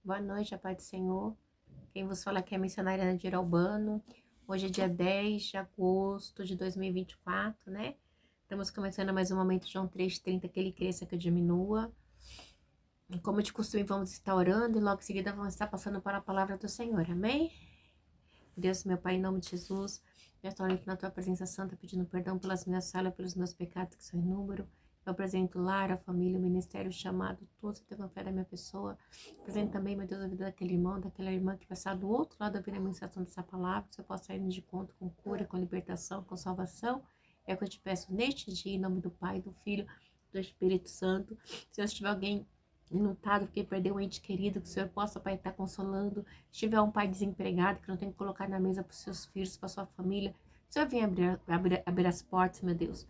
Boa noite, a paz do Senhor. Quem vos fala aqui é a missionária Nadir Albano. Hoje é dia 10 de agosto de 2024, né? Estamos começando mais um momento, João 3,30, que ele cresça, que eu diminua. E como de costume, vamos estar orando e logo em seguida vamos estar passando para a palavra do Senhor, amém? Deus, meu Pai, em nome de Jesus, eu estou aqui na Tua presença santa, pedindo perdão pelas minhas falhas, pelos meus pecados, que são inúmeros. Eu apresento o lar, a família, o ministério, o chamado, tudo que tem fé da minha pessoa. Apresento também, meu Deus, a vida daquele irmão, daquela irmã que vai estar do outro lado da vida, a ministração dessa palavra, que você possa sair de conta com cura, com libertação, com salvação. É o que eu te peço neste dia, em nome do Pai, do Filho, do Espírito Santo. Se eu estiver alguém enlutado porque perdeu um ente querido, que o Senhor possa, Pai, estar consolando. Se tiver um pai desempregado que não tem que colocar na mesa para os seus filhos, para sua família, o Senhor vem abrir as portas, meu Deus.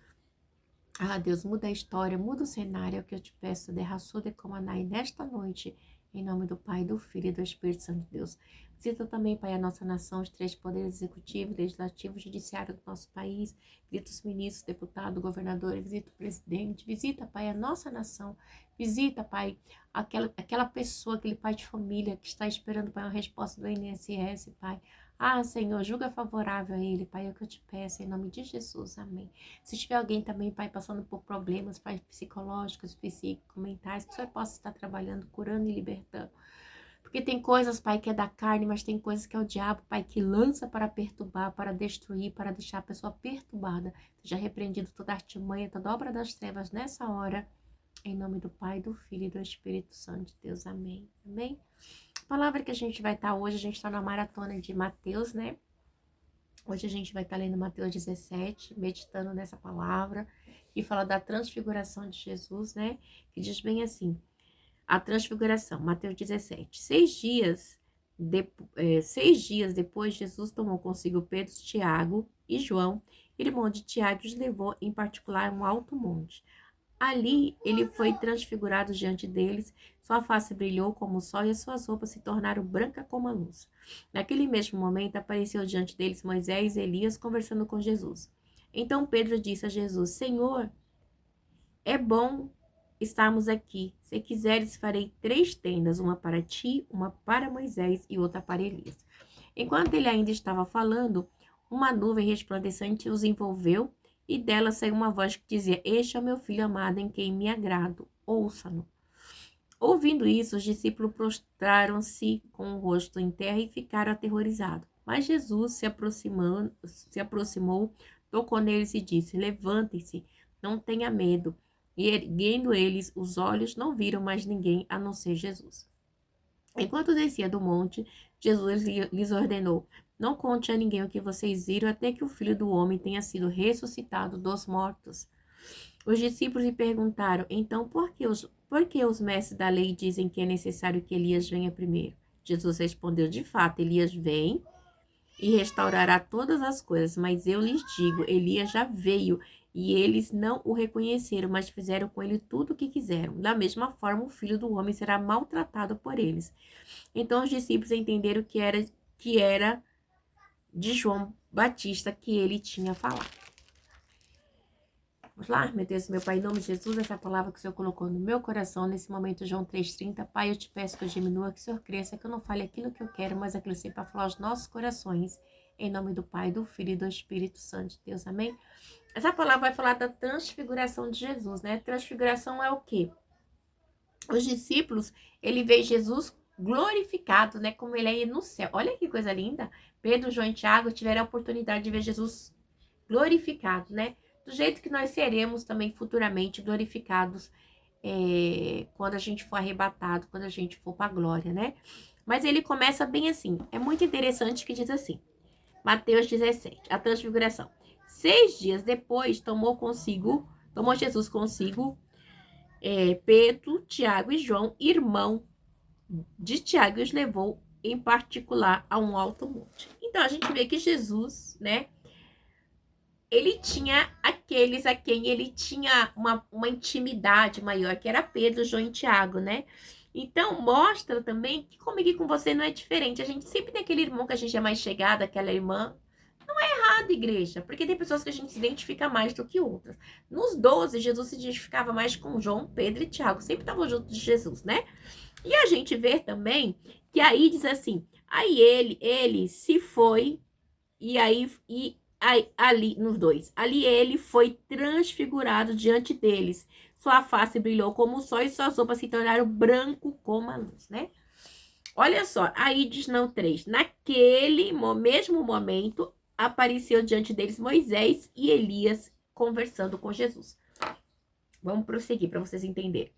Ah, Deus, muda a história, muda o cenário, é o que eu te peço, derraçou de comanai nesta noite, em nome do Pai, do Filho e do Espírito Santo de Deus. Visita também, Pai, a nossa nação, os três poderes executivo, legislativo, judiciário do nosso país. Visita os ministros, deputados, governadores, visita o presidente. Visita, Pai, a nossa nação. Visita, Pai, aquela pessoa, aquele pai de família que está esperando, Pai, uma resposta do INSS, Pai. Ah, Senhor, julga favorável a ele, Pai, é o que eu te peço, em nome de Jesus, amém. Se tiver alguém também, Pai, passando por problemas, Pai, psicológicos, psíquicos, mentais, que o Senhor possa estar trabalhando, curando e libertando. Porque tem coisas, Pai, que é da carne, mas tem coisas que é o diabo, Pai, que lança para perturbar, para destruir, para deixar a pessoa perturbada. Seja repreendido toda artimanha, toda obra das trevas nessa hora. Em nome do Pai, do Filho e do Espírito Santo de Deus. Amém. Amém? A palavra que a gente vai estar hoje, a gente está na maratona de Mateus, né? Hoje a gente vai estar lendo Mateus 17, meditando nessa palavra, que fala da transfiguração de Jesus, né? Que diz bem assim, a transfiguração, Mateus 17. 6 dias depois, Jesus tomou consigo Pedro, Tiago e João, irmão de Tiago, e os levou em particular a um alto monte. Ali ele foi transfigurado diante deles, sua face brilhou como o sol e as suas roupas se tornaram brancas como a luz. Naquele mesmo momento apareceu diante deles Moisés e Elias conversando com Jesus. Então Pedro disse a Jesus, Senhor, é bom estarmos aqui. Se quiseres, farei 3 tendas, uma para ti, uma para Moisés e outra para Elias. Enquanto ele ainda estava falando, uma nuvem resplandecente os envolveu e dela saiu uma voz que dizia, este é o meu filho amado em quem me agrado, ouça-no. Ouvindo isso, os discípulos prostraram-se com o rosto em terra e ficaram aterrorizados. Mas Jesus se aproximou, tocou neles e disse, levantem-se, não tenha medo. E erguendo eles os olhos, não viram mais ninguém a não ser Jesus. Enquanto descia do monte, Jesus lhes ordenou, não conte a ninguém o que vocês viram até que o Filho do Homem tenha sido ressuscitado dos mortos. Os discípulos lhe perguntaram, então por que os mestres da lei dizem que é necessário que Elias venha primeiro? Jesus respondeu, de fato, Elias vem e restaurará todas as coisas, mas eu lhes digo, Elias já veio e eles não o reconheceram, mas fizeram com ele tudo o que quiseram. Da mesma forma, o Filho do Homem será maltratado por eles. Então os discípulos entenderam que era de João Batista que ele tinha falado. Vamos lá, meu Deus, meu Pai, em nome de Jesus, essa palavra que o Senhor colocou no meu coração, nesse momento, João 3,30. Pai, eu te peço que eu diminua, que o Senhor cresça, que eu não fale aquilo que eu quero, mas aquilo sempre para falar aos nossos corações. Em nome do Pai, do Filho e do Espírito Santo de Deus, amém? Essa palavra vai falar da transfiguração de Jesus, né? Transfiguração é o quê? Os discípulos, ele vê Jesus glorificado, né? Como ele é no céu. Olha que coisa linda. Pedro, João e Tiago tiveram a oportunidade de ver Jesus glorificado, né? Do jeito que nós seremos também futuramente glorificados quando a gente for arrebatado, quando a gente for para a glória, né? Mas ele começa bem assim. É muito interessante que diz assim. Mateus 17, a transfiguração. 6 dias depois, tomou Jesus consigo Pedro, Tiago e João, irmão de Tiago, e os levou em particular a um alto monte. Então, a gente vê que Jesus, né? Ele tinha aqueles a quem ele tinha uma intimidade maior, que era Pedro, João e Tiago, né? Então, mostra também que comigo e com você não é diferente. A gente sempre tem aquele irmão que a gente é mais chegado, aquela irmã, Errado, igreja, porque tem pessoas que a gente se identifica mais do que outras. Nos 12, Jesus se identificava mais com João, Pedro e Tiago, sempre estavam junto de Jesus, né? E a gente vê também que aí diz assim, aí ele se foi, aí ali, nos dois, ali ele foi transfigurado diante deles. Sua face brilhou como o sol e suas roupas se tornaram branco como a luz, né? Olha só, aí diz não 3. Naquele mesmo momento, apareceu diante deles Moisés e Elias conversando com Jesus. Vamos prosseguir para vocês entenderem.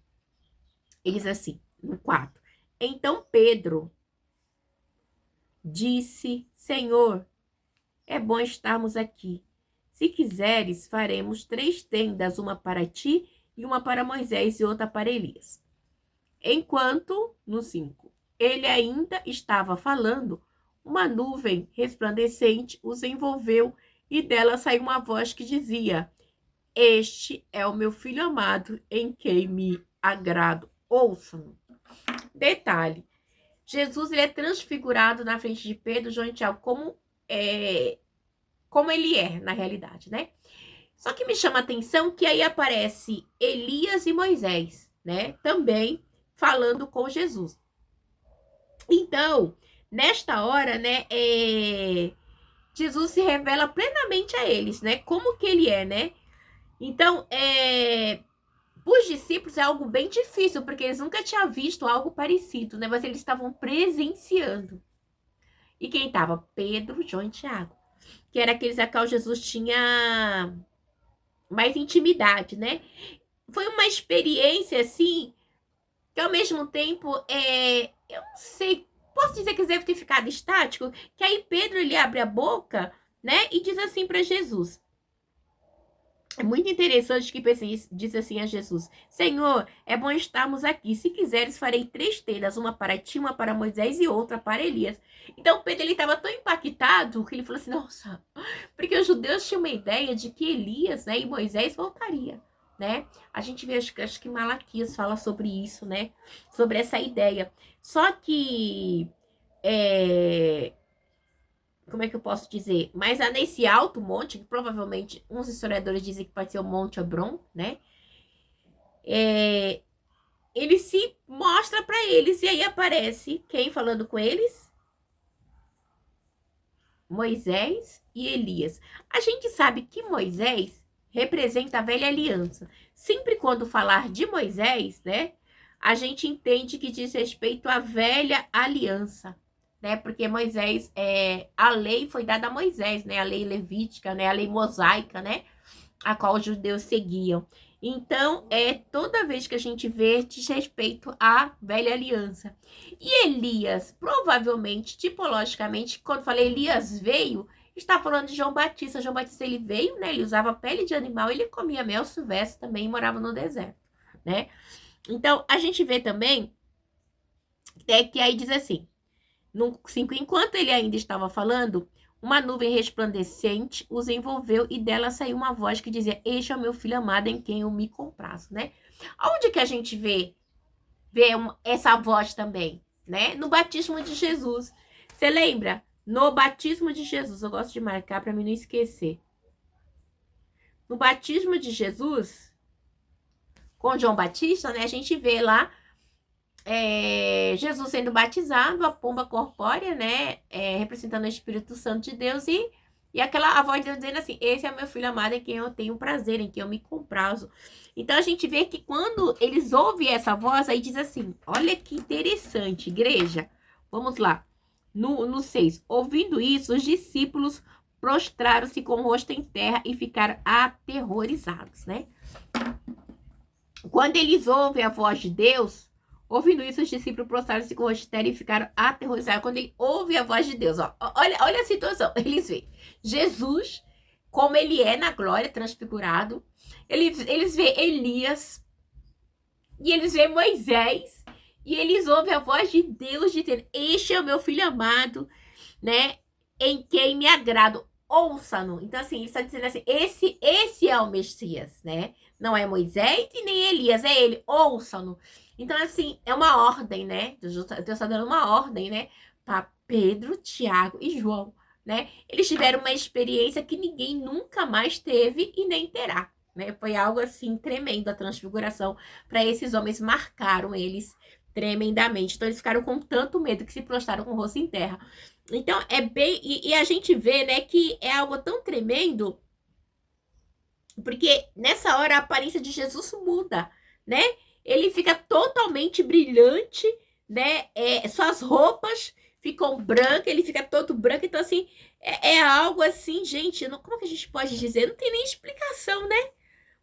Ele diz assim, no 4. Então Pedro disse, Senhor, é bom estarmos aqui. Se quiseres, faremos 3 tendas, uma para ti e uma para Moisés e outra para Elias. Enquanto, no 5, ele ainda estava falando, uma nuvem resplandecente os envolveu e dela saiu uma voz que dizia, este é o meu filho amado, em quem me agrado. Ouçam. Detalhe, Jesus ele é transfigurado na frente de Pedro, João e Tiago, como ele é na realidade, né? Só que me chama a atenção que aí aparece Elias e Moisés, né? Também falando com Jesus. Então, nesta hora, né, Jesus se revela plenamente a eles, né? Como que ele é, né? Então, os discípulos é algo bem difícil, porque eles nunca tinham visto algo parecido, né? Mas eles estavam presenciando. E quem estava? Pedro, João e Tiago. Que era aqueles a qual Jesus tinha mais intimidade, né? Foi uma experiência, assim, que ao mesmo tempo, eu não sei, posso dizer que deve ter ficado estático, que aí Pedro, ele abre a boca, né, e diz assim para Jesus. É muito interessante que diz assim a Jesus, Senhor, é bom estarmos aqui, se quiseres farei 3 tendas, uma para ti, uma para Moisés e outra para Elias. Então Pedro, ele estava tão impactado que ele falou assim, nossa, porque os judeus tinham uma ideia de que Elias, né, e Moisés voltaria, né? A gente vê, acho que Malaquias fala sobre isso, né? Sobre essa ideia. Só que, como é que eu posso dizer? Mas nesse alto monte, que provavelmente uns historiadores dizem que pode ser o Monte Hebron, né? Ele se mostra para eles e aí aparece quem falando com eles? Moisés e Elias. A gente sabe que Moisés representa a velha aliança. Sempre quando falar de Moisés, né, a gente entende que diz respeito à velha aliança, né? Porque Moisés, a lei foi dada a Moisés, né? A lei levítica, né? A lei mosaica, né? A qual os judeus seguiam. Então, toda vez que a gente vê, diz respeito à velha aliança. E Elias, provavelmente, tipologicamente, quando falei Elias veio, está falando de João Batista. João Batista, ele veio, né? Ele usava pele de animal, ele comia mel silvestre também e morava no deserto, né? Então, a gente vê também que aí diz assim, no 5, enquanto ele ainda estava falando, uma nuvem resplandecente os envolveu e dela saiu uma voz que dizia, este é o meu filho amado em quem eu me comprazo, né? Onde que a gente vê essa voz também, né? No batismo de Jesus. Você lembra? No batismo de Jesus, eu gosto de marcar para mim não esquecer. No batismo de Jesus, com João Batista, né? A gente vê lá Jesus sendo batizado, a pomba corpórea, né? Representando o Espírito Santo de Deus e a voz de Deus dizendo assim, esse é meu filho amado em quem eu tenho prazer, em quem eu me comprazo. Então a gente vê que quando eles ouvem essa voz, aí diz assim, olha que interessante, igreja. Vamos lá. No 6, ouvindo isso, os discípulos prostraram-se com o rosto em terra e ficaram aterrorizados, né? Quando eles ouvem a voz de Deus, ouvindo isso, os discípulos prostraram-se com o rosto em terra e ficaram aterrorizados. Quando ele ouve a voz de Deus, olha a situação, eles veem Jesus, como ele é na glória, transfigurado, eles veem Elias, e eles veem Moisés, e eles ouvem a voz de Deus dizendo, este é o meu filho amado, né, em quem me agrado, ouça-no. Então, assim, ele está dizendo assim, esse é o Messias, né, não é Moisés e nem Elias, é ele, ouça-no. Então, assim, é uma ordem, né, Deus está dando uma ordem, né, para Pedro, Tiago e João, né? Eles tiveram uma experiência que ninguém nunca mais teve e nem terá, né? Foi algo assim tremendo a transfiguração para esses homens, marcaram eles tremendamente. Então eles ficaram com tanto medo que se prostraram com o rosto em terra. Então é bem e a gente vê, né, que é algo tão tremendo, porque nessa hora a aparência de Jesus muda, né? Ele fica totalmente brilhante, né? Suas roupas ficam brancas, ele fica todo branco. Então, assim, é algo assim, gente, não, como que a gente pode dizer? Não tem nem explicação, né?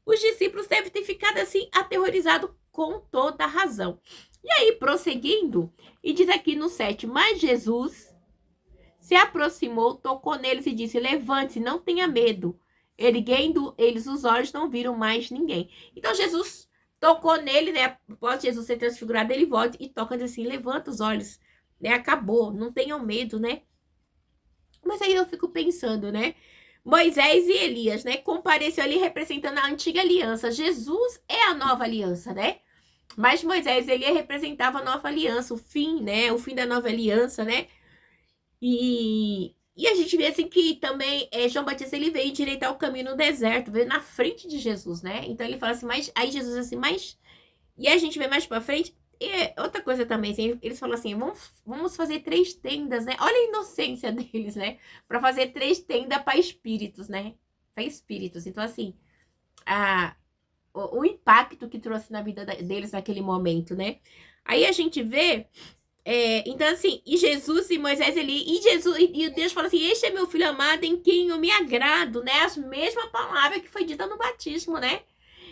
Os discípulos devem ter ficado assim, aterrorizados com toda a razão. E aí, prosseguindo, e diz aqui no 7, mas Jesus se aproximou, tocou neles e disse, levante-se, não tenha medo. Erguendo eles os olhos, não viram mais ninguém. Então, Jesus tocou nele, né? Após Jesus ser transfigurado, ele volta e toca assim, levanta os olhos, né? Acabou, não tenham medo, né? Mas aí eu fico pensando, né? Moisés e Elias, né? Compareceu ali representando a antiga aliança. Jesus é a nova aliança, né? Mas Moisés, ele representava a nova aliança, o fim, né? O fim da nova aliança, né? E a gente vê assim que também João Batista, ele veio endireitar o caminho no deserto, veio na frente de Jesus, né? Então ele fala assim, mas aí Jesus assim, mas e a gente vê mais pra frente. E outra coisa também, assim, eles falam assim, vamos fazer 3 tendas, né? Olha a inocência deles, né? Para fazer 3 tendas para espíritos, né? Para espíritos. Então, assim, o impacto que trouxe na vida deles naquele momento, né? Aí a gente vê, então assim, e Jesus e Moisés ali, e Jesus, e Deus fala assim, este é meu filho amado em quem eu me agrado, né? As mesmas palavras que foi dita no batismo, né?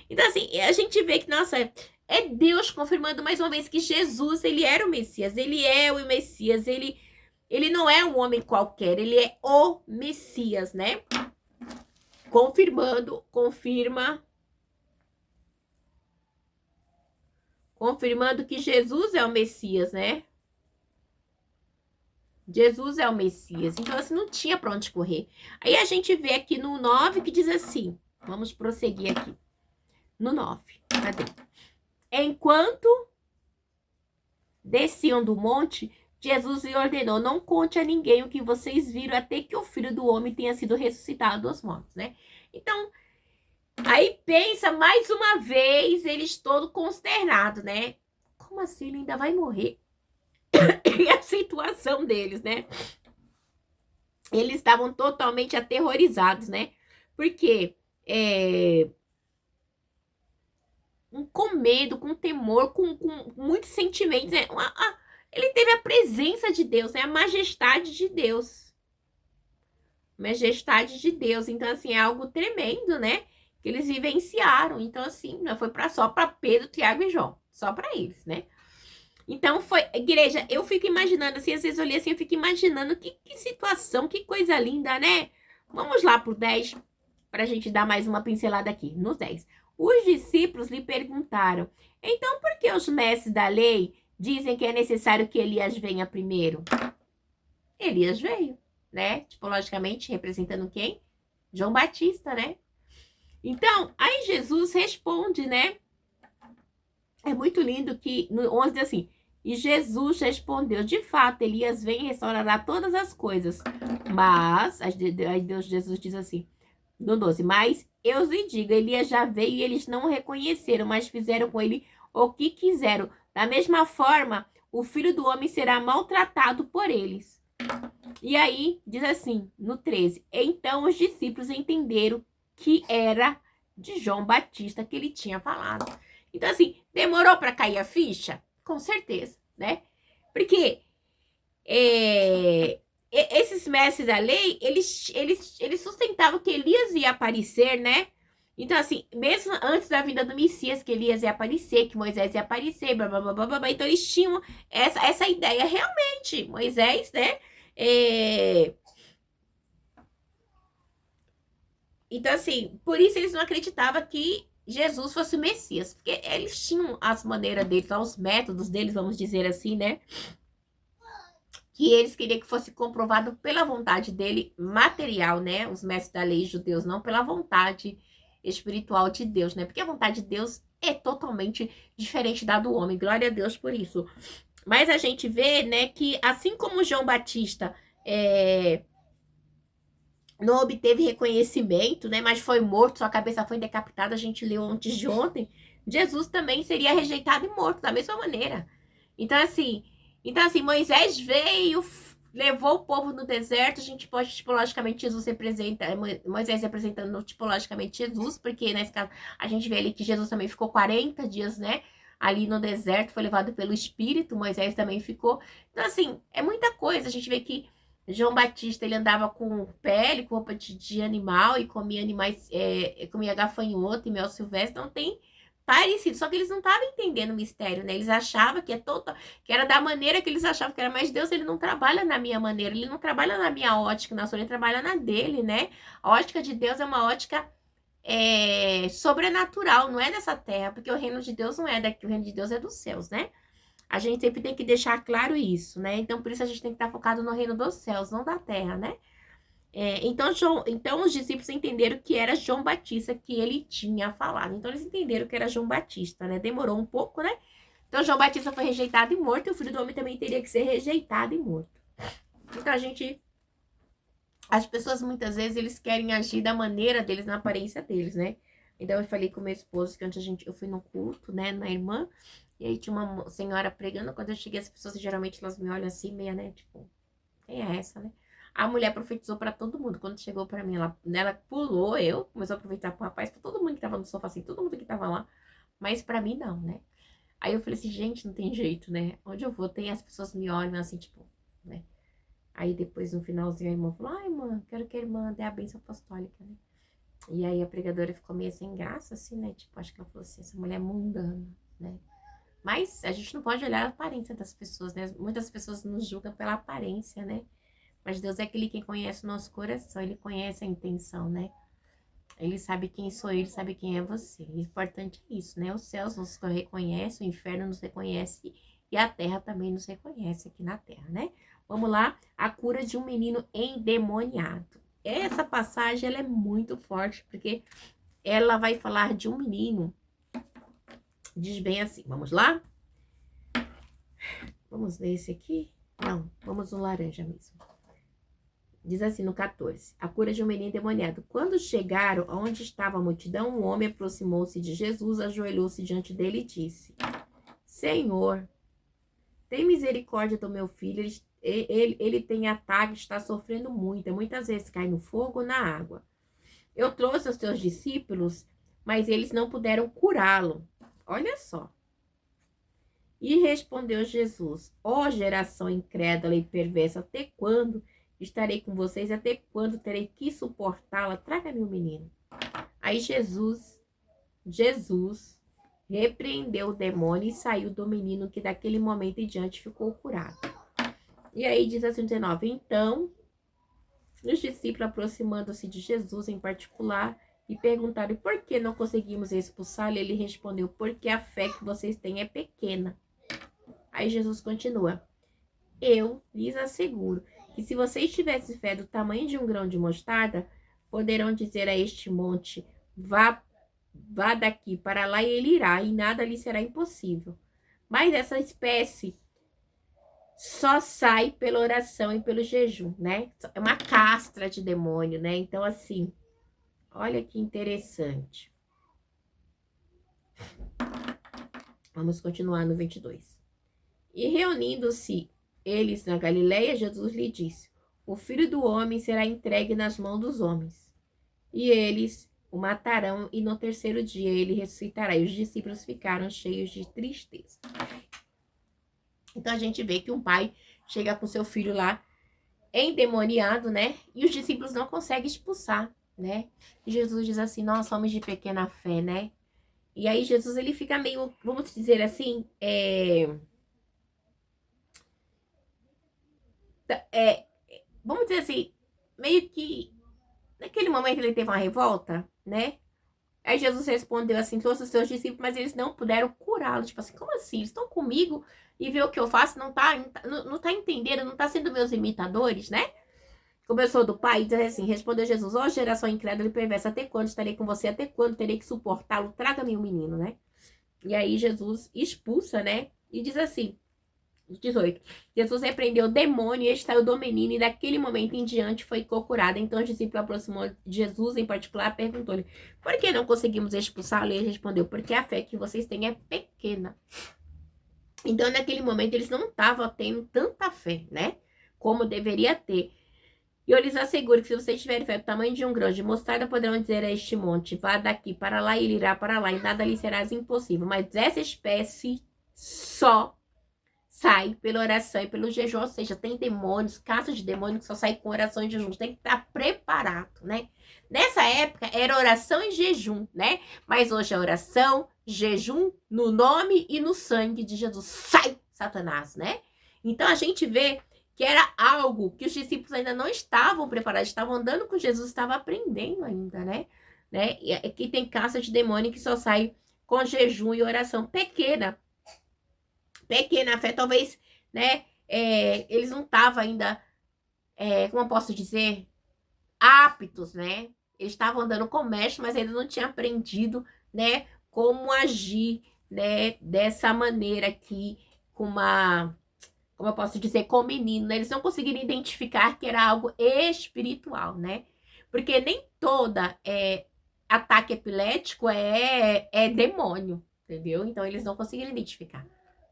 Então assim, a gente vê que, nossa, é Deus confirmando mais uma vez que Jesus, ele era o Messias, ele é o Messias, ele não é um homem qualquer, ele é o Messias, né? Confirmando que Jesus é o Messias, né? Jesus é o Messias. Então, assim, não tinha para onde correr. Aí a gente vê aqui no 9 que diz assim, vamos prosseguir aqui. No 9, cadê? Enquanto desciam do monte, Jesus lhe ordenou, não conte a ninguém o que vocês viram até que o Filho do Homem tenha sido ressuscitado dos mortos, né? Então, aí pensa mais uma vez, eles todos consternados, né? Como assim? Ele ainda vai morrer? E a situação deles, né? Eles estavam totalmente aterrorizados, né? Porque com medo, com temor, com muitos sentimentos, né? Ele teve a presença de Deus, né? A majestade de Deus. Majestade de Deus. Então, assim, é algo tremendo, né? Que eles vivenciaram. Então, assim, não foi só para Pedro, Tiago e João. Só para eles, né? Então, foi... Igreja, eu fico imaginando, assim, às vezes eu olhei assim, eu fico imaginando que situação, que coisa linda, né? Vamos lá pro 10, para a gente dar mais uma pincelada aqui. No 10. Os discípulos lhe perguntaram, então por que os mestres da lei dizem que é necessário que Elias venha primeiro? Elias veio, né? Tipologicamente representando quem? João Batista, né? Então, aí Jesus responde, né? É muito lindo que no 11 diz assim, e Jesus respondeu, de fato, Elias vem e restaurará todas as coisas. Mas, aí Jesus diz assim, no 12, mas eu lhe digo, Elias já veio e eles não o reconheceram, mas fizeram com ele o que quiseram. Da mesma forma, o Filho do Homem será maltratado por eles. E aí, diz assim, no 13, então os discípulos entenderam que era de João Batista que ele tinha falado. Então, assim, demorou para cair a ficha? Com certeza, né? Porque esses mestres da lei, eles sustentavam que Elias ia aparecer, né? Então, assim, mesmo antes da vinda do Messias, que Elias ia aparecer, que Moisés ia aparecer, blá, blá, blá, blá, blá. Então, eles tinham essa ideia realmente. Moisés, né? Então, assim, por isso eles não acreditavam que Jesus fosse o Messias. Porque eles tinham as maneiras deles, os métodos deles, vamos dizer assim, né? Que eles queriam que fosse comprovado pela vontade dele material, né? Os mestres da lei judeus, não pela vontade espiritual de Deus, né? Porque a vontade de Deus é totalmente diferente da do homem. Glória a Deus por isso. Mas a gente vê, né, que assim como João Batista não obteve reconhecimento, né? Mas foi morto, sua cabeça foi decapitada, a gente leu antes de ontem. Jesus também seria rejeitado e morto da mesma maneira. Então assim, Moisés veio, levou o povo no deserto. A gente pode, tipologicamente, Jesus representa, Moisés representando tipologicamente Jesus, porque nesse caso a gente vê ali que Jesus também ficou 40 dias, né? Ali no deserto, foi levado pelo Espírito, Moisés também ficou. Então, assim, é muita coisa. A gente vê que João Batista, ele andava com pele, com roupa de animal e comia animais, comia gafanhoto e mel silvestre, não tem parecido. Só que eles não estavam entendendo o mistério, né? Eles achavam que era da maneira que eles achavam que era, mas Deus, ele não trabalha na minha maneira, ele não trabalha na minha ótica, na sua, ele trabalha na dele, né? A ótica de Deus é uma ótica sobrenatural, não é dessa terra, porque o reino de Deus não é daqui, o reino de Deus é dos céus, né? A gente sempre tem que deixar claro isso, né? Então, por isso a gente tem que estar focado no reino dos céus, não da terra, né? Então, os discípulos entenderam que era João Batista que ele tinha falado. Então, eles entenderam que era João Batista, né? Demorou um pouco, né? Então, João Batista foi rejeitado e morto, e o Filho do Homem também teria que ser rejeitado e morto. Então, as pessoas, muitas vezes, eles querem agir da maneira deles, na aparência deles, né? Então, eu falei com meu esposo que antes eu fui no culto, né, na irmã, e aí tinha uma senhora pregando. Quando eu cheguei, as pessoas, geralmente, elas me olham assim, meia, né, tipo, quem é essa, né? A mulher profetizou pra todo mundo. Quando chegou pra mim, ela pulou, começou a aproveitar pro rapaz, pra todo mundo que tava no sofá, assim, todo mundo que tava lá, mas pra mim, não, né? Aí eu falei assim, gente, não tem jeito, né? Onde eu vou, tem as pessoas me olham assim, tipo, né? Aí depois, no finalzinho, a irmã falou, ai, irmã, quero que a irmã dê a bênção apostólica, né? E aí a pregadora ficou meio sem graça, assim, né? Tipo, acho que ela falou assim, essa mulher é mundana, né? Mas a gente não pode olhar a aparência das pessoas, né? Muitas pessoas nos julgam pela aparência, né? Mas Deus é aquele que conhece o nosso coração, ele conhece a intenção, né? Ele sabe quem sou eu, ele sabe quem é você. O importante é isso, né? Os céus nos reconhecem, o inferno nos reconhece e a terra também nos reconhece aqui na terra, né? Vamos lá, a cura de um menino endemoniado. Essa passagem, ela é muito forte, porque ela vai falar de um menino. Diz bem assim, vamos lá? Vamos ler esse aqui? Não, vamos no laranja mesmo. Diz assim no 14, a cura de um menino endemoniado. Quando chegaram onde estava a multidão, um homem aproximou-se de Jesus, ajoelhou-se diante dele e disse, Senhor, tem misericórdia do meu filho, ele tem ataque, está sofrendo muito, muitas vezes cai no fogo ou na água. Eu trouxe os teus discípulos, mas eles não puderam curá-lo. Olha só. E respondeu Jesus, ó geração incrédula e perversa, até quando estarei com vocês? Até quando terei que suportá-la? Traga-me o menino. Aí Jesus repreendeu o demônio e saiu do menino, que daquele momento em diante ficou curado. E aí diz assim, 19, então os discípulos, aproximando-se de Jesus em particular, e perguntaram, por que não conseguimos expulsá-lo? Ele respondeu, porque a fé que vocês têm é pequena. Aí Jesus continua, eu lhes asseguro que se vocês tivessem fé do tamanho de um grão de mostarda, poderão dizer a este monte, vá daqui para lá, e ele irá, e nada lhe será impossível. Mas essa espécie só sai pela oração e pelo jejum, né? É uma castra de demônio, né? Então, assim, olha que interessante. Vamos continuar no 22. E reunindo-se eles na Galileia, Jesus lhe disse, o Filho do Homem será entregue nas mãos dos homens, e eles o matarão, e no terceiro dia ele ressuscitará. E os discípulos ficaram cheios de tristeza. Então a gente vê que um pai chega com seu filho lá endemoniado, né? E os discípulos não conseguem expulsar, né? E Jesus diz assim, nós somos de pequena fé, né? E aí Jesus, ele fica meio, vamos dizer assim, vamos dizer assim, meio que naquele momento ele teve uma revolta, né? Aí Jesus respondeu assim, trouxe os seus discípulos, mas eles não puderam curá-lo. Tipo assim, como assim? Eles estão comigo e vê o que eu faço, não tá entendendo, não tá sendo meus imitadores, né? Como eu sou do Pai, diz assim, respondeu Jesus, ó geração incrédula e perversa, até quando estarei com você? Até quando terei que suportá-lo? Traga-me o menino, né? E aí Jesus expulsa, né? E diz assim, 18. Jesus repreendeu o demônio e este saiu do menino, e daquele momento em diante foi curado. Então o discípulo aproximou de Jesus, em particular, perguntou-lhe: por que não conseguimos expulsá-lo? E ele respondeu: porque a fé que vocês têm é pequena. Então, naquele momento, eles não estavam tendo tanta fé, né? Como deveria ter. E eu lhes asseguro que se vocês tiverem fé do tamanho de um grão de mostarda, poderão dizer a este monte: vá daqui para lá, e ele irá para lá, e nada lhe será impossível. Mas essa espécie só sai pela oração e pelo jejum. Ou seja, tem demônios, casos de demônios que só saem com oração e jejum. Tem que estar preparado, né? Nessa época era oração e jejum, né? Mas hoje é oração, jejum, no nome e no sangue de Jesus. Sai, Satanás, né? Então a gente vê que era algo que os discípulos ainda não estavam preparados, estavam andando com Jesus, estavam aprendendo ainda, né? E aqui tem caça de demônio que só sai com jejum e oração pequena fé, talvez, né? Eles não estavam ainda, como eu posso dizer, aptos, né? Eles estavam andando com o mestre, mas eles não tinham aprendido, né? Como agir, né? Dessa maneira aqui, como eu posso dizer, com o menino, né? Eles não conseguiram identificar que era algo espiritual, né? Porque nem toda ataque epilético é demônio, entendeu? Então eles não conseguiram identificar,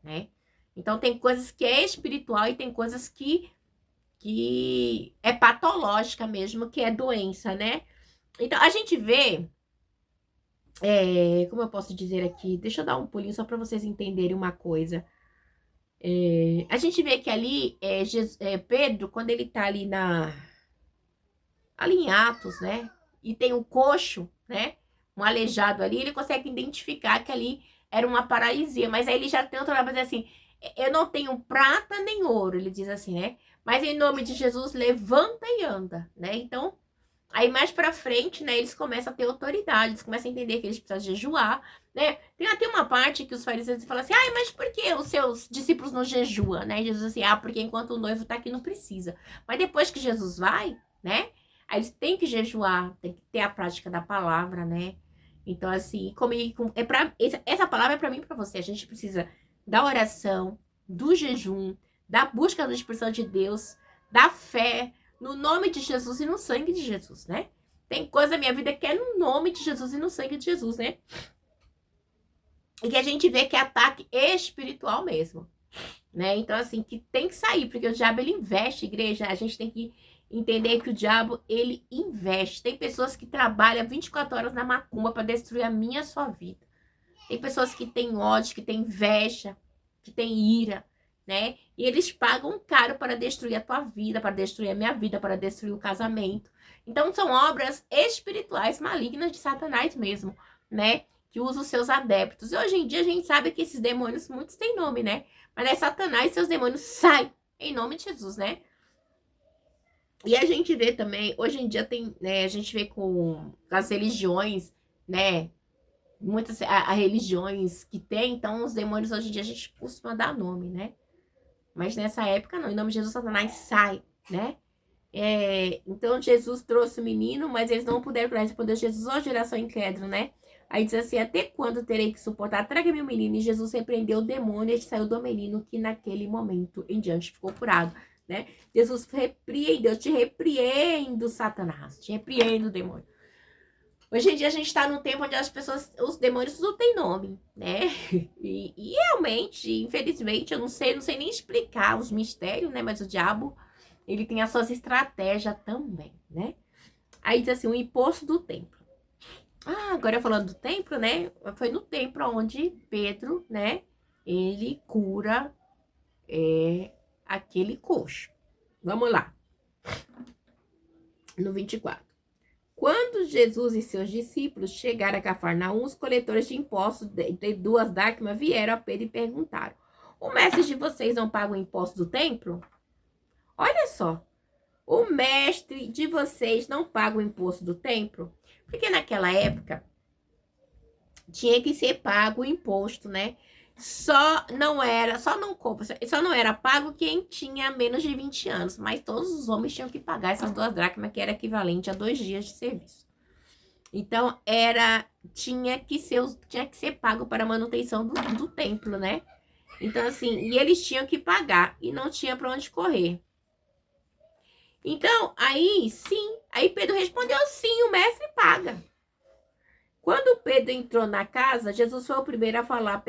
né? Então tem coisas que é espiritual e tem coisas que é patológica mesmo, que é doença, né? Então a gente vê, como eu posso dizer aqui, deixa eu dar um pulinho só para vocês entenderem uma coisa. A gente vê que ali, Pedro, quando ele tá ali em Atos, né? E tem um coxo, né? Um aleijado ali, ele consegue identificar que ali era uma paralisia. Mas aí ele já tenta olhar para dizer assim: eu não tenho prata nem ouro, ele diz assim, né? Mas em nome de Jesus, levanta e anda, né? Então, aí mais pra frente, né, eles começam a ter autoridade, eles começam a entender que eles precisam jejuar, né? Tem até uma parte que os fariseus falam assim: ai, mas por que os seus discípulos não jejuam, né? E Jesus assim: porque enquanto o noivo tá aqui não precisa. Mas depois que Jesus vai, né? Aí eles têm que jejuar, tem que ter a prática da palavra, né? Então, assim, essa palavra é pra mim e pra você. A gente precisa da oração, do jejum, da busca da expressão de Deus, da fé, no nome de Jesus e no sangue de Jesus, né? Tem coisa na minha vida que é no nome de Jesus e no sangue de Jesus, né? E que a gente vê que é ataque espiritual mesmo, né? Então, assim, que tem que sair, porque o diabo, ele investe, igreja. A gente tem que entender que o diabo, ele investe. Tem pessoas que trabalham 24 horas na macumba para destruir a minha e a sua vida. Tem pessoas que têm ódio, que têm inveja, que têm ira, né? E eles pagam caro para destruir a tua vida, para destruir a minha vida, para destruir o casamento. Então, são obras espirituais malignas de Satanás mesmo, né? Que usa os seus adeptos. E hoje em dia a gente sabe que esses demônios, muitos têm nome, né? Mas é Satanás e seus demônios saem em nome de Jesus, né? E a gente vê também, hoje em dia tem, né? A gente vê com as religiões, né? Muitas religiões que tem, então os demônios hoje em dia a gente costuma dar nome, né? Mas nessa época não, em nome de Jesus, Satanás sai, né? Então Jesus trouxe o menino, mas eles não puderam responder Jesus, ó geração incrédula, né? Aí diz assim: até quando terei que suportar? Traga-me o menino. E Jesus repreendeu o demônio e ele saiu do menino, que naquele momento em diante ficou curado, né? Jesus repreendeu: te repreendo, Satanás, te repreendo, demônio. Hoje em dia a gente tá num tempo onde as pessoas, os demônios não têm nome, né? E realmente, infelizmente, eu não sei nem explicar os mistérios, né? Mas o diabo, ele tem as suas estratégias também, né? Aí diz assim: o imposto do templo. Agora falando do templo, né? Foi no templo onde Pedro, né? Ele cura aquele coxo. Vamos lá. No 24. Quando Jesus e seus discípulos chegaram a Cafarnaum, os coletores de impostos de 2 dracmas vieram a Pedro e perguntaram: o mestre de vocês não paga o imposto do templo? Olha só, o mestre de vocês não paga o imposto do templo? Porque naquela época tinha que ser pago o imposto, né? Só não era pago quem tinha menos de 20 anos, mas todos os homens tinham que pagar essas 2 dracmas, que era equivalente a 2 dias de serviço. Então, tinha que ser pago para a manutenção do templo, né? Então, assim, e eles tinham que pagar e não tinha para onde correr. Então, aí Pedro respondeu sim, o mestre paga. Quando Pedro entrou na casa, Jesus foi o primeiro a falar,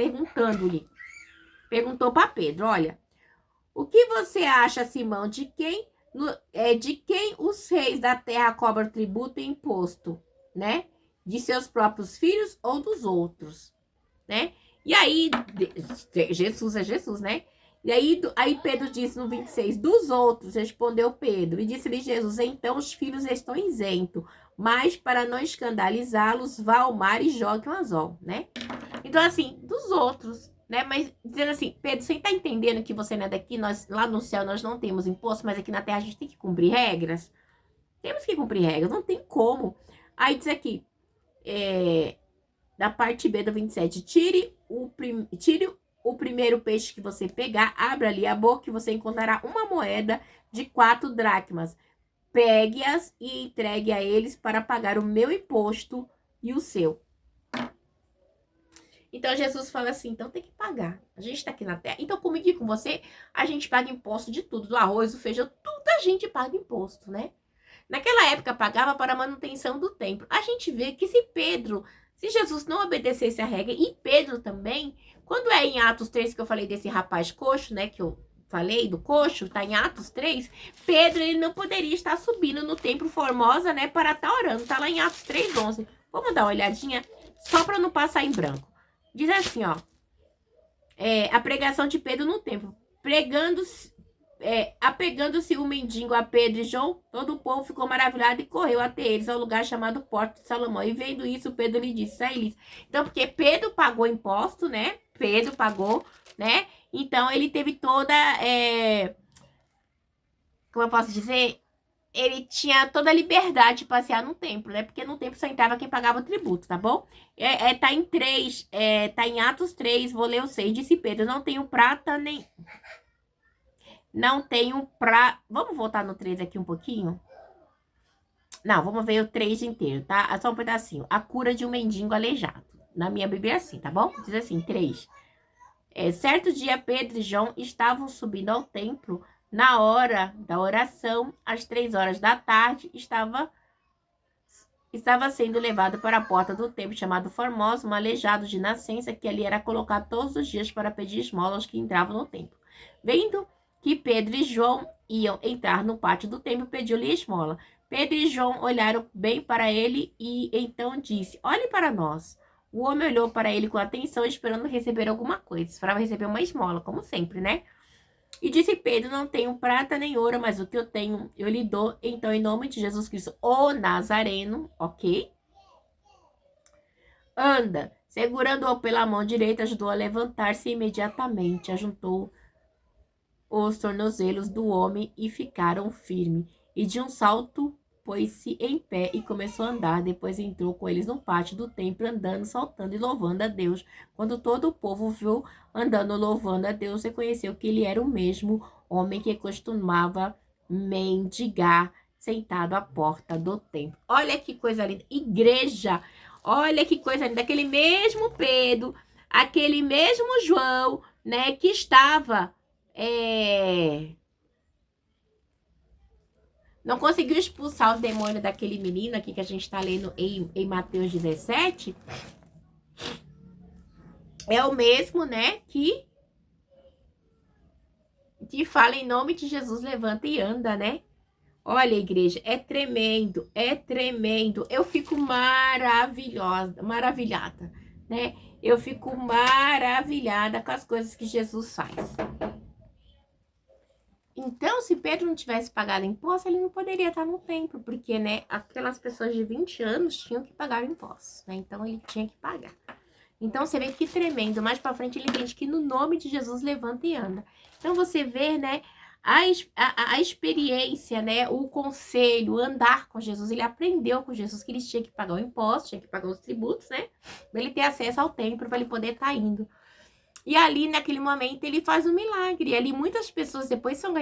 perguntou para Pedro, olha, o que você acha, Simão, de quem os reis da terra cobram tributo e imposto, né? De seus próprios filhos ou dos outros, né? E aí, Jesus é Jesus, né? E aí Pedro disse no 26, dos outros, respondeu Pedro, e disse-lhe Jesus, então os filhos estão isentos, mas para não escandalizá-los, vá ao mar e jogue um anzol, né? Então, assim, dos outros, né? Mas dizendo assim, Pedro, você tá entendendo que você não é daqui? Nós, lá no céu nós não temos imposto, mas aqui na terra a gente tem que cumprir regras? Temos que cumprir regras, não tem como. Aí diz aqui, da parte B do 27, tire o primeiro peixe que você pegar, abra ali a boca e você encontrará uma moeda de 4 dracmas. Pegue-as e entregue a eles para pagar o meu imposto e o seu. Então Jesus fala assim, então tem que pagar. A gente está aqui na terra. Então comigo e com você, a gente paga imposto de tudo. Do arroz, do feijão, tudo a gente paga imposto, né? Naquela época pagava para a manutenção do templo. A gente vê que se Jesus não obedecesse a regra, e Pedro também, quando é em Atos 3 que eu falei desse rapaz coxo, né, que eu falei do coxo, tá em Atos 3, Pedro, ele não poderia estar subindo no templo Formosa, né, para estar orando. Tá lá em Atos 3:11. Vamos dar uma olhadinha, só para não passar em branco. Diz assim, ó, a pregação de Pedro no templo. Apegando-se o mendigo a Pedro e João, todo o povo ficou maravilhado e correu até eles ao lugar chamado Porto de Salomão. E vendo isso, Pedro lhe disse, sai-lhes. Então, porque Pedro pagou imposto, né? Pedro pagou, né? Então, ele teve toda, como eu posso dizer, ele tinha toda a liberdade de passear no templo, né? Porque no templo só entrava quem pagava o tributo, tá bom? Tá em 3, tá em Atos 3, vou ler o 6. Disse Pedro, não tenho prata nem... Não tenho Vamos voltar no 3 aqui um pouquinho? Não, vamos ver o 3 inteiro, tá? Só um pedacinho. A cura de um mendigo aleijado. Na minha Bíblia é assim, tá bom? Diz assim, 3. Certo dia, Pedro e João estavam subindo ao templo. Na hora da oração, às 3 horas da tarde, estava sendo levado para a porta do templo, chamado Formosa, um aleijado de nascença, que ali era colocado todos os dias para pedir esmola aos que entravam no templo. Vendo que Pedro e João iam entrar no pátio do templo, pediu-lhe esmola. Pedro e João olharam bem para ele e então disse, olhe para nós. O homem olhou para ele com atenção, esperando receber alguma coisa. Esperava receber uma esmola, como sempre, né? E disse Pedro, não tenho prata nem ouro, mas o que eu tenho eu lhe dou. Então, em nome de Jesus Cristo, o Nazareno, ok? Anda. Segurando-o pela mão direita, ajudou a levantar-se imediatamente. Ajuntou os tornozelos do homem e ficaram firmes. E de um salto pôs-se em pé e começou a andar. Depois entrou com eles no pátio do templo, andando, saltando e louvando a Deus. Quando todo o povo viu andando, louvando a Deus, reconheceu que ele era o mesmo homem que costumava mendigar sentado à porta do templo. Olha que coisa linda. Igreja, olha que coisa linda. Aquele mesmo Pedro, aquele mesmo João, né, que estava... não conseguiu expulsar o demônio daquele menino aqui que a gente está lendo em Mateus 17. É o mesmo, né, que fala em nome de Jesus, levanta e anda, né? Olha, igreja, é tremendo, é tremendo. Eu fico maravilhada, né? Eu fico maravilhada com as coisas que Jesus faz. Então, se Pedro não tivesse pagado imposto, ele não poderia estar no templo, porque, né, aquelas pessoas de 20 anos tinham que pagar impostos, né? Então, ele tinha que pagar. Então, você vê que tremendo. Mais pra frente, ele entende que no nome de Jesus, levanta e anda. Então, você vê, né, a experiência, né, o conselho, andar com Jesus. Ele aprendeu com Jesus que ele tinha que pagar o imposto, tinha que pagar os tributos, né, para ele ter acesso ao templo, para ele poder estar indo. E ali, naquele momento, ele faz um milagre. E ali, muitas pessoas depois são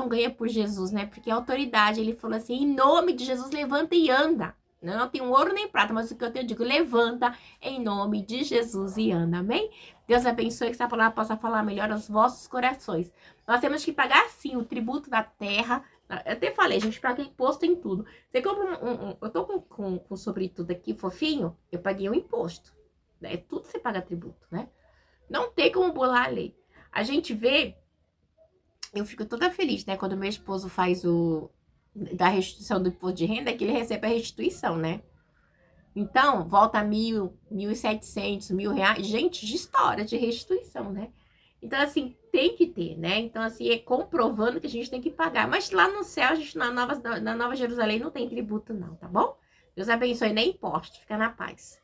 ganhas por Jesus, né? Porque a autoridade, ele falou assim, em nome de Jesus, levanta e anda, Não tenho ouro nem prata, mas o que eu tenho, eu digo, levanta em nome de Jesus e anda, amém? Deus abençoe, que essa palavra possa falar melhor aos vossos corações. Nós temos que pagar, sim, o tributo da terra. Eu até falei, a gente paga imposto em tudo. Você compra eu tô com sobretudo aqui, fofinho, eu paguei um imposto. É tudo você paga tributo, né? Não tem como burlar a lei. A gente vê, eu fico toda feliz, né? Quando meu esposo faz da restituição do imposto de renda, que ele recebe a restituição, né? Então, volta a 1.700, R$ 1.000. Gente, de história de restituição, né? Então, assim, tem que ter, né? Então, assim, é comprovando que a gente tem que pagar. Mas lá no céu, a gente, na Nova Jerusalém, não tem tributo, não, tá bom? Deus abençoe, nem imposto. Fica na paz.